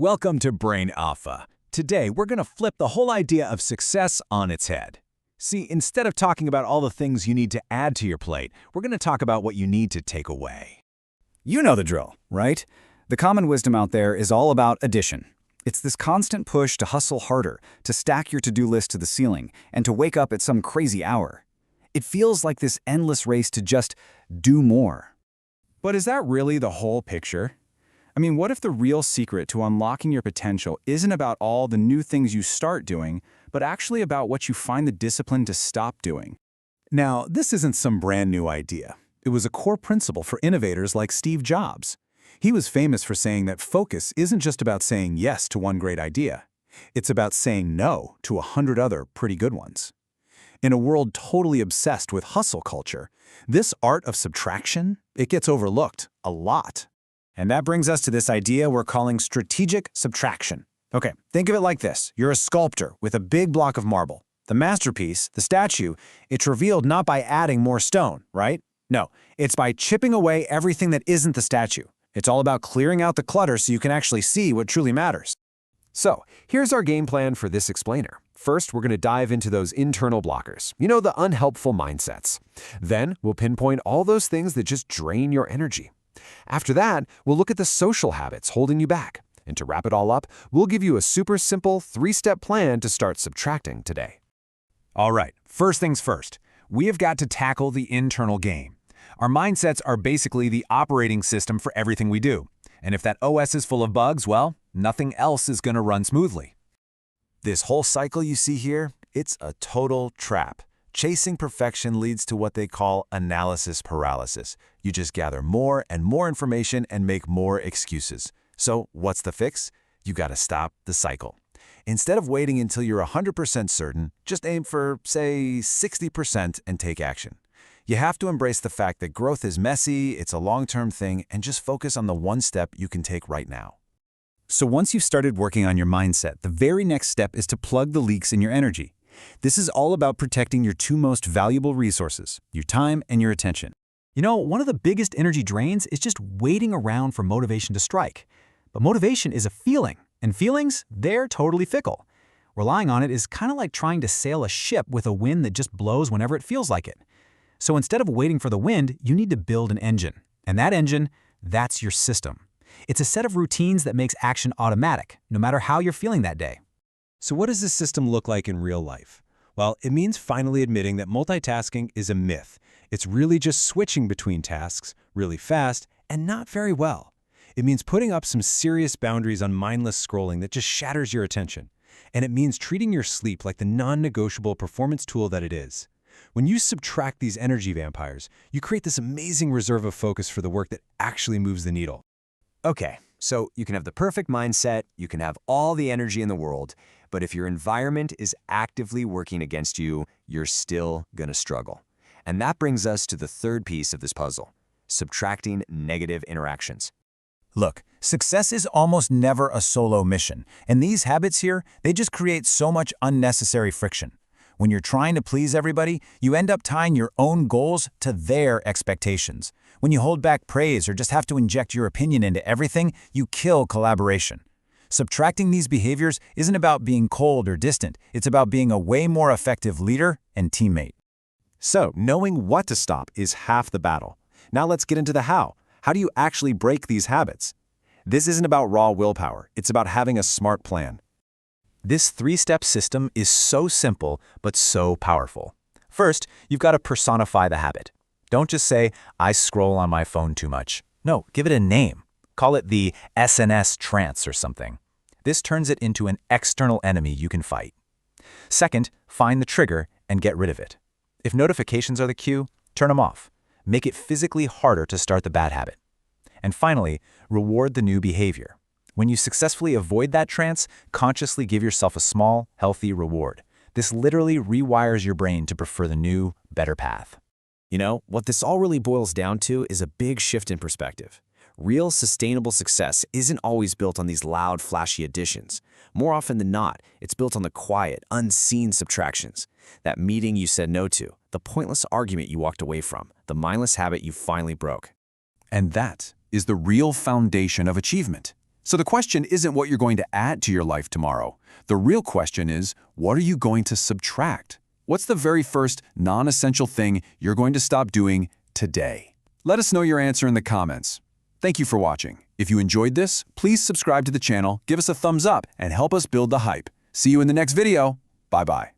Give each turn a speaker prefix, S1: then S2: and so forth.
S1: Welcome to Brain Alpha. Today, we're going to flip the whole idea of success on its head. See, instead of talking about all the things you need to add to your plate, we're going to talk about what you need to take away.
S2: You know the drill, right? The common wisdom out there is all about addition. It's this constant push to hustle harder, to stack your to-do list to the ceiling, and to wake up at some crazy hour. It feels like this endless race to just do more.
S3: But is that really the whole picture? I mean, what if the real secret to unlocking your potential isn't about all the new things you start doing, but actually about what you find the discipline to stop doing?
S1: Now, this isn't some brand new idea. It was a core principle for innovators like Steve Jobs. He was famous for saying that focus isn't just about saying yes to one great idea. It's about saying no to 100 other pretty good ones. In a world totally obsessed with hustle culture, this art of subtraction, it gets overlooked a lot.
S2: And that brings us to this idea we're calling strategic subtraction. Okay, think of it like this. You're a sculptor with a big block of marble. The masterpiece, the statue, it's revealed not by adding more stone, right? No, it's by chipping away everything that isn't the statue. It's all about clearing out the clutter so you can actually see what truly matters.
S4: So, here's our game plan for this explainer. First, we're going to dive into those internal blockers, the unhelpful mindsets. Then, we'll pinpoint all those things that just drain your energy. After that, we'll look at the social habits holding you back. And to wrap it all up, we'll give you a super simple 3-step plan to start subtracting today.
S1: All right, first things first. We have got to tackle the internal game. Our mindsets are basically the operating system for everything we do. And if that OS is full of bugs, well, nothing else is going to run smoothly.
S5: This whole cycle you see here, it's a total trap. Chasing perfection leads to what they call analysis paralysis. You just gather more and more information and make more excuses. So what's the fix? You got to stop the cycle. Instead of waiting until you're 100% certain, just aim for, say, 60% and take action. You have to embrace the fact that growth is messy, it's a long-term thing, and just focus on the one step you can take right now.
S2: So once you've started working on your mindset, the very next step is to plug the leaks in your energy. This is all about protecting your two most valuable resources, your time and your attention.
S6: One of the biggest energy drains is just waiting around for motivation to strike. But motivation is a feeling, and feelings, they're totally fickle. Relying on it is kind of like trying to sail a ship with a wind that just blows whenever it feels like it. So instead of waiting for the wind, you need to build an engine. And that engine, that's your system. It's a set of routines that makes action automatic, no matter how you're feeling that day.
S7: So what does this system look like in real life? Well, it means finally admitting that multitasking is a myth. It's really just switching between tasks really fast and not very well. It means putting up some serious boundaries on mindless scrolling that just shatters your attention. And it means treating your sleep like the non-negotiable performance tool that it is. When you subtract these energy vampires, you create this amazing reserve of focus for the work that actually moves the needle.
S8: Okay, so you can have the perfect mindset, you can have all the energy in the world, but if your environment is actively working against you, you're still gonna struggle. And that brings us to the third piece of this puzzle, subtracting negative interactions.
S5: Look, success is almost never a solo mission, and these habits here, they just create so much unnecessary friction. When you're trying to please everybody, you end up tying your own goals to their expectations. When you hold back praise or just have to inject your opinion into everything, you kill collaboration. Subtracting these behaviors isn't about being cold or distant. It's about being a way more effective leader and teammate.
S4: So, knowing what to stop is half the battle. Now let's get into the how. How do you actually break these habits? This isn't about raw willpower. It's about having a smart plan.
S2: This 3-step system is so simple, but so powerful. First, you've got to personify the habit. Don't just say, I scroll on my phone too much. No, give it a name. Call it the SNS trance or something. This turns it into an external enemy you can fight. Second, find the trigger and get rid of it. If notifications are the cue, turn them off. Make it physically harder to start the bad habit. And finally, reward the new behavior. When you successfully avoid that trance, consciously give yourself a small, healthy reward. This literally rewires your brain to prefer the new, better path.
S8: What this all really boils down to is a big shift in perspective. Real sustainable success isn't always built on these loud, flashy additions. More often than not, it's built on the quiet, unseen subtractions. That meeting you said no to, the pointless argument you walked away from, the mindless habit you finally broke.
S1: And that is the real foundation of achievement.
S3: So the question isn't what you're going to add to your life tomorrow. The real question is, what are you going to subtract? What's the very first non-essential thing you're going to stop doing today? Let us know your answer in the comments. Thank you for watching. If you enjoyed this, please subscribe to the channel, give us a thumbs up, and help us build the hype. See you in the next video. Bye-bye.